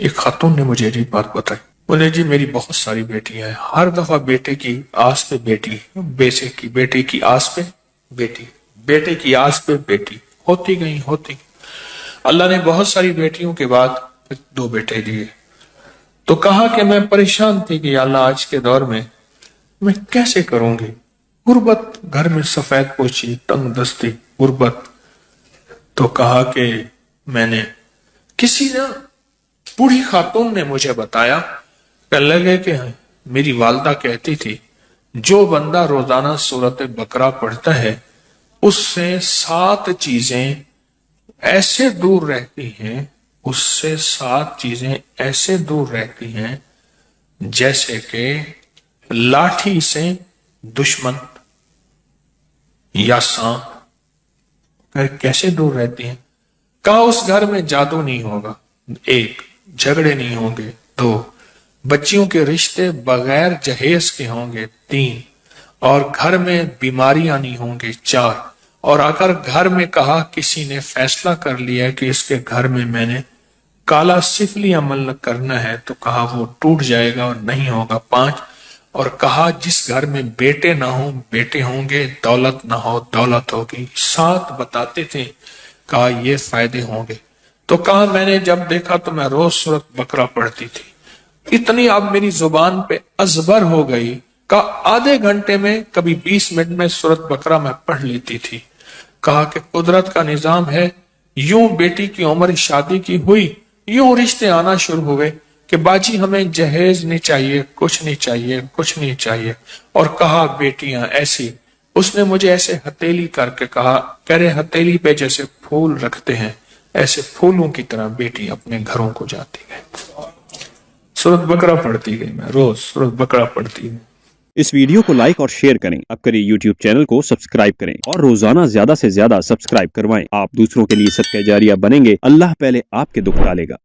ایک خاتون نے مجھے عجیب بات بتائی، بولے جی میری بہت ساری بیٹیاں ہیں، ہر دفعہ بیٹے کی آس پہ بیٹی، بیٹے کی آس پہ بیٹی، بیٹے کی آس پہ بیٹی ہوتی گئی۔ اللہ نے بہت ساری بیٹیوں کے بعد 2 بیٹے دیے، تو کہا کہ میں پریشان تھی کہ یا اللہ آج کے دور میں کیسے کروں گی، غربت، گھر میں سفید پوشی، تنگ دستی، غربت۔ تو کہا کہ میں نے کسی نے، بوڑھی خاتون نے مجھے بتایا کہ لگے کہ میری والدہ کہتی تھی جو بندہ روزانہ سورۃ بقرہ پڑھتا ہے اس سے 7 چیزیں ایسے دور رہتی ہیں، اس سے 7 چیزیں ایسے دور رہتی ہیں جیسے کہ لاٹھی سے دشمن یا سانپ۔ کیسے دور رہتی ہیں؟ کہا اس گھر میں جادو نہیں ہوگا، 1، جھگڑے نہیں ہوں گے، 2، بچیوں کے رشتے بغیر جہیز کے ہوں گے، 3، اور گھر میں بیماریاں نہیں ہوں گے، 4، اور اگر گھر میں کہا کسی نے فیصلہ کر لیا کہ اس کے گھر میں میں نے کالا سفلی عمل کرنا ہے تو کہا وہ ٹوٹ جائے گا اور نہیں ہوگا، 5، اور کہا جس گھر میں بیٹے نہ ہوں بیٹے ہوں گے، دولت نہ ہو دولت ہوگی، 7 بتاتے تھے۔ کہا یہ فائدے ہوں گے۔ تو کہا میں نے جب دیکھا تو میں روز سورۃ بقرہ پڑھتی تھی، اتنی اب میری زبان پہ ازبر ہو گئی، کہا آدھے گھنٹے میں کبھی 20 منٹ میں سورۃ بقرہ میں پڑھ لیتی تھی۔ کہا کہ قدرت کا نظام ہے، یوں بیٹی کی عمر شادی کی ہوئی، یوں رشتے آنا شروع ہوئے کہ باجی ہمیں جہیز نہیں چاہیے، کچھ نہیں چاہیے، کچھ نہیں چاہیے۔ اور کہا بیٹیاں ایسی، اس نے مجھے ایسے ہتھیلی کر کے کہا، کہہ رہے ہتھیلی پہ جیسے پھول رکھتے ہیں ایسے پھولوں کی طرح بیٹی اپنے گھروں کو جاتی گئی۔ سورۃ بقرہ پڑھتی گئی، میں روز سورۃ بقرہ پڑھتی گئی۔ اس ویڈیو کو لائک اور شیئر کریں، اب کریں یوٹیوب چینل کو سبسکرائب کریں اور روزانہ زیادہ سے زیادہ سبسکرائب کروائیں۔ آپ دوسروں کے لیے صدقہ جاریہ بنیں گے، اللہ پہلے آپ کے دکھ ٹالے گا۔